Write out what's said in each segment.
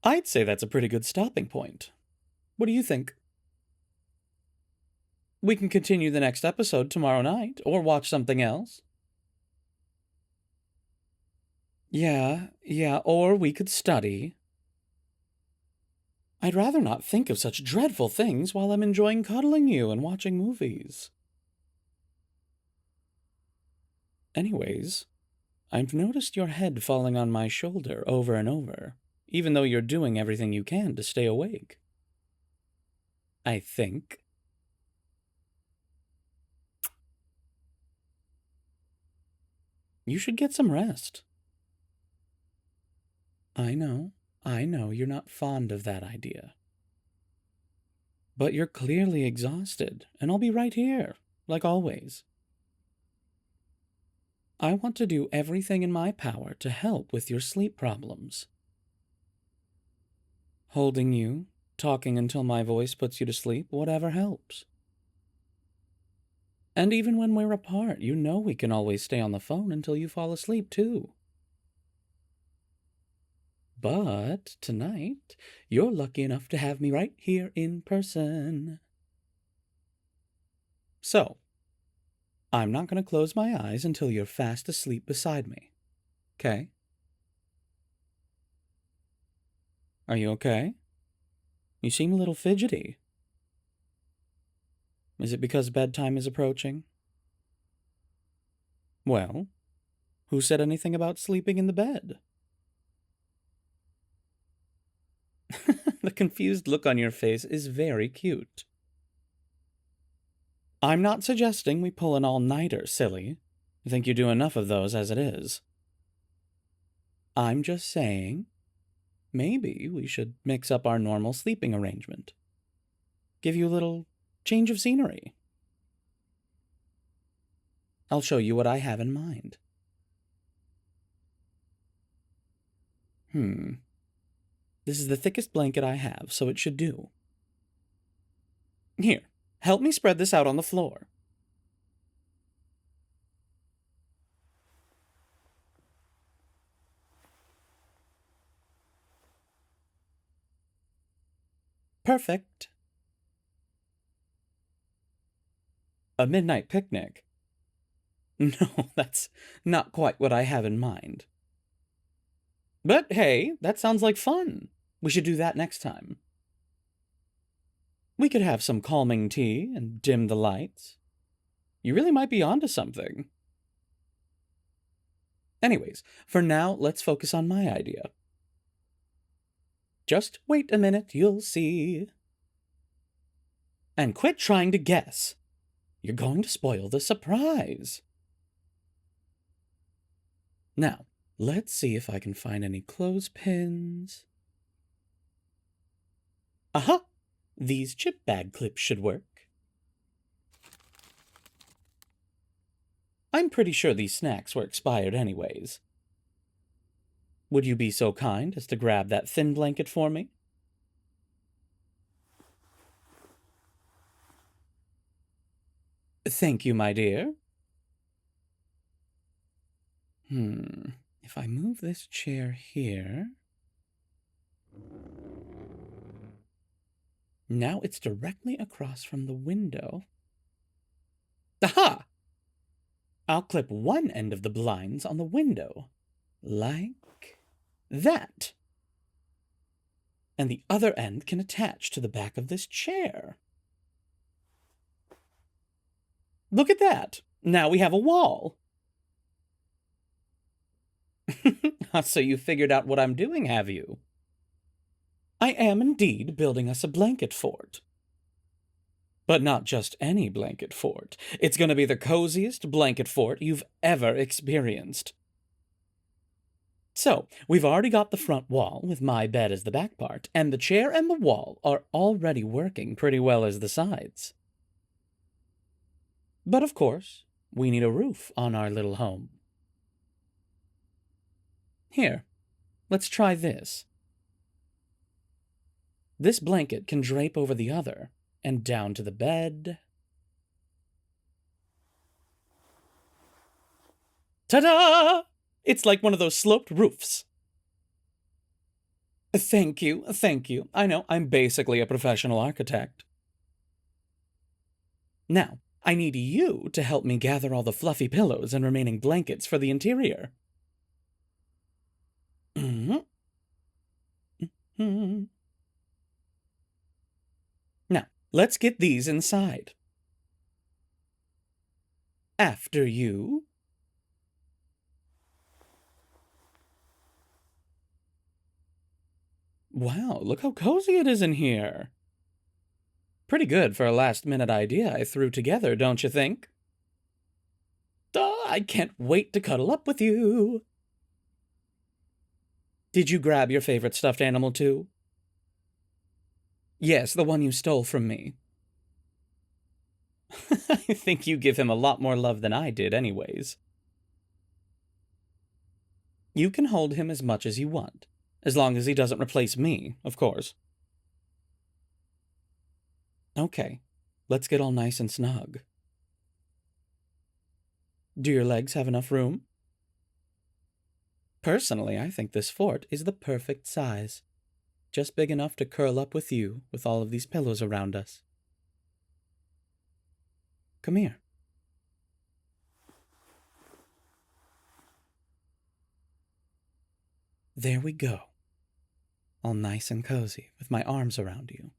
I'd say that's a pretty good stopping point. What do you think? We can continue the next episode tomorrow night, or watch something else. Yeah, or we could study. I'd rather not think of such dreadful things while I'm enjoying cuddling you and watching movies. Anyways, I've noticed your head falling on my shoulder over and over, even though you're doing everything you can to stay awake. I think. You should get some rest. I know you're not fond of that idea. But you're clearly exhausted, and I'll be right here, like always. I want to do everything in my power to help with your sleep problems. Holding you, talking until my voice puts you to sleep, whatever helps. And even when we're apart, you know we can always stay on the phone until you fall asleep, too. But tonight, you're lucky enough to have me right here in person. So, I'm not going to close my eyes until you're fast asleep beside me. Okay? Are you okay? You seem a little fidgety. Is it because bedtime is approaching? Well, who said anything about sleeping in the bed? The confused look on your face is very cute. I'm not suggesting we pull an all-nighter, silly. I think you do enough of those as it is. I'm just saying, maybe we should mix up our normal sleeping arrangement. Give you a little change of scenery. I'll show you what I have in mind. This is the thickest blanket I have, so it should do. Here, help me spread this out on the floor. Perfect. A midnight picnic? No, that's not quite what I have in mind. But hey, that sounds like fun. We should do that next time. We could have some calming tea and dim the lights. You really might be onto something. Anyways, for now, let's focus on my idea. Just wait a minute, you'll see. And quit trying to guess. You're going to spoil the surprise. Now, let's see if I can find any clothespins. Aha! These chip bag clips should work. I'm pretty sure these snacks were expired anyways. Would you be so kind as to grab that thin blanket for me? Thank you, my dear. If I move this chair here... Now it's directly across from the window. Aha! I'll clip one end of the blinds on the window, like that. And the other end can attach to the back of this chair. Look at that! Now we have a wall. So you figured out what I'm doing, have you? I am indeed building us a blanket fort. But not just any blanket fort. It's going to be the coziest blanket fort you've ever experienced. So, we've already got the front wall, with my bed as the back part, and the chair and the wall are already working pretty well as the sides. But of course, we need a roof on our little home. Here, let's try this. This blanket can drape over the other, and down to the bed. Ta-da! It's like one of those sloped roofs. Thank you, thank you. I know, I'm basically a professional architect. Now, I need you to help me gather all the fluffy pillows and remaining blankets for the interior. Mm-hmm. Mm-hmm. Now, let's get these inside. After you. Wow, look how cozy it is in here. Pretty good for a last-minute idea I threw together, don't you think? Oh, I can't wait to cuddle up with you. Did you grab your favorite stuffed animal, too? Yes, the one you stole from me. I think you give him a lot more love than I did, anyways. You can hold him as much as you want, as long as he doesn't replace me, of course. Okay, let's get all nice and snug. Do your legs have enough room? Personally, I think this fort is the perfect size. Just big enough to curl up with you with all of these pillows around us. Come here. There we go. All nice and cozy with my arms around you.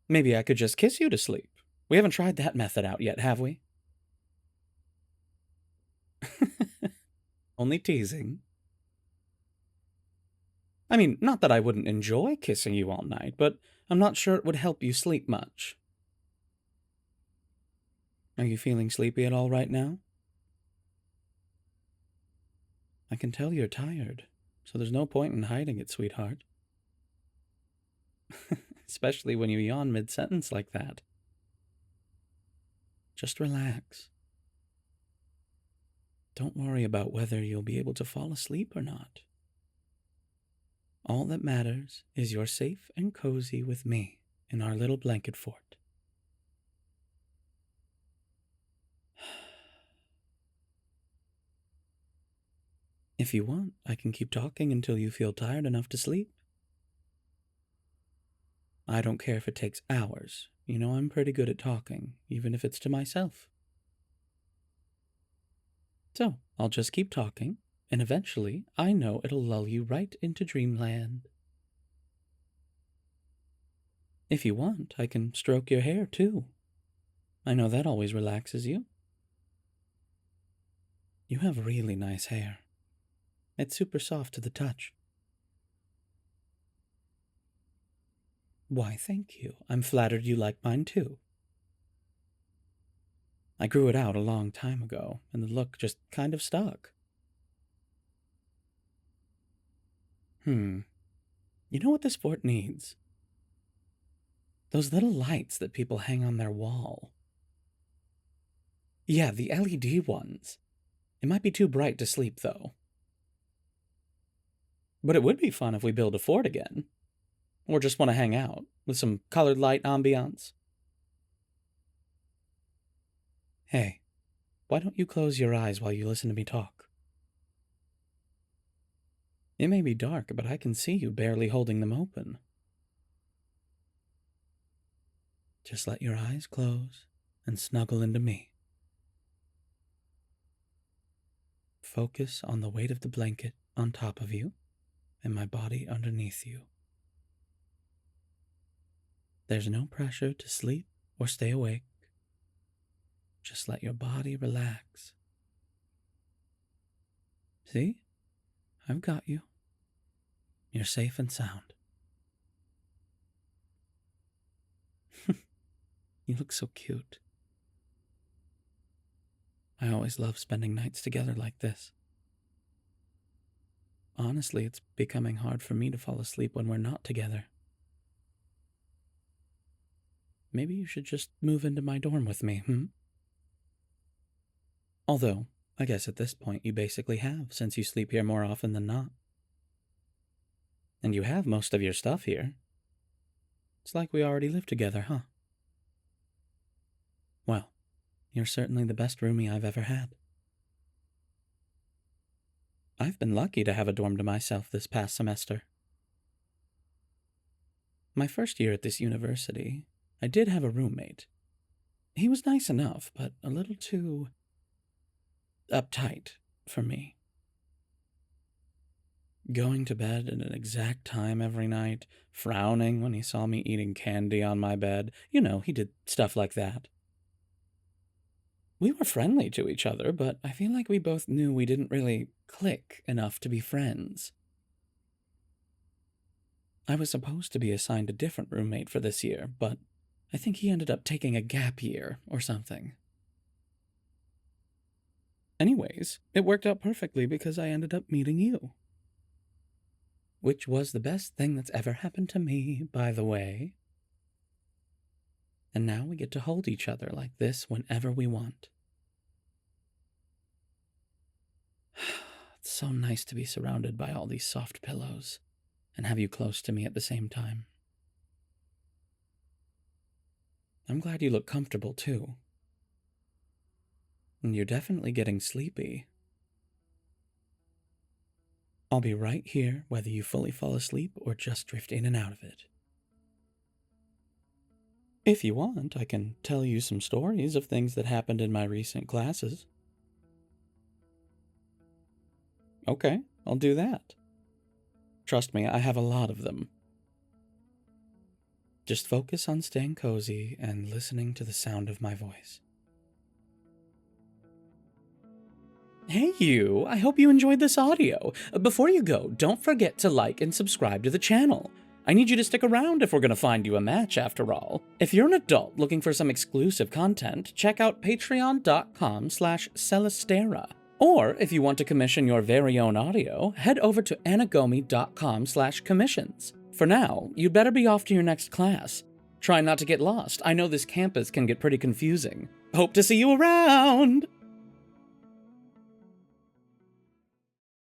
Maybe I could just kiss you to sleep. We haven't tried that method out yet, have we? Only teasing. I mean, not that I wouldn't enjoy kissing you all night, but I'm not sure it would help you sleep much. Are you feeling sleepy at all right now? I can tell you're tired, so there's no point in hiding it, sweetheart. Especially when you yawn mid-sentence like that. Just relax. Don't worry about whether you'll be able to fall asleep or not. All that matters is you're safe and cozy with me in our little blanket fort. If you want, I can keep talking until you feel tired enough to sleep. I don't care if it takes hours. You know I'm pretty good at talking, even if it's to myself. So, I'll just keep talking, and eventually I know it'll lull you right into dreamland. If you want, I can stroke your hair, too. I know that always relaxes you. You have really nice hair. It's super soft to the touch. Why, thank you. I'm flattered you like mine, too. I grew it out a long time ago, and the look just kind of stuck. You know what this fort needs? Those little lights that people hang on their wall. Yeah, the LED ones. It might be too bright to sleep, though. But it would be fun if we build a fort again. Or just want to hang out, with some colored light ambiance. Hey, why don't you close your eyes while you listen to me talk? It may be dark, but I can see you barely holding them open. Just let your eyes close and snuggle into me. Focus on the weight of the blanket on top of you and my body underneath you. There's no pressure to sleep or stay awake. Just let your body relax. See? I've got you. You're safe and sound. You look so cute. I always love spending nights together like this. Honestly, it's becoming hard for me to fall asleep when we're not together. Maybe you should just move into my dorm with me, Although, I guess at this point you basically have, since you sleep here more often than not. And you have most of your stuff here. It's like we already live together, huh? Well, you're certainly the best roomie I've ever had. I've been lucky to have a dorm to myself this past semester. My first year at this university, I did have a roommate. He was nice enough, but a little too uptight for me. Going to bed at an exact time every night, frowning when he saw me eating candy on my bed. You know, he did stuff like that. We were friendly to each other, but I feel like we both knew we didn't really click enough to be friends. I was supposed to be assigned a different roommate for this year, but I think he ended up taking a gap year or something. Anyways, it worked out perfectly because I ended up meeting you. Which was the best thing that's ever happened to me, by the way. And now we get to hold each other like this whenever we want. It's so nice to be surrounded by all these soft pillows and have you close to me at the same time. I'm glad you look comfortable, too. And you're definitely getting sleepy. I'll be right here whether you fully fall asleep or just drift in and out of it. If you want, I can tell you some stories of things that happened in my recent classes. Okay, I'll do that. Trust me, I have a lot of them. Just focus on staying cozy and listening to the sound of my voice. Hey you, I hope you enjoyed this audio. Before you go, don't forget to like and subscribe to the channel. I need you to stick around if we're going to find you a match after all. If you're an adult looking for some exclusive content, check out patreon.com/Celesterra. Or if you want to commission your very own audio, head over to anagomi.com/commissions. For now, you'd better be off to your next class. Try not to get lost. I know this campus can get pretty confusing. Hope to see you around!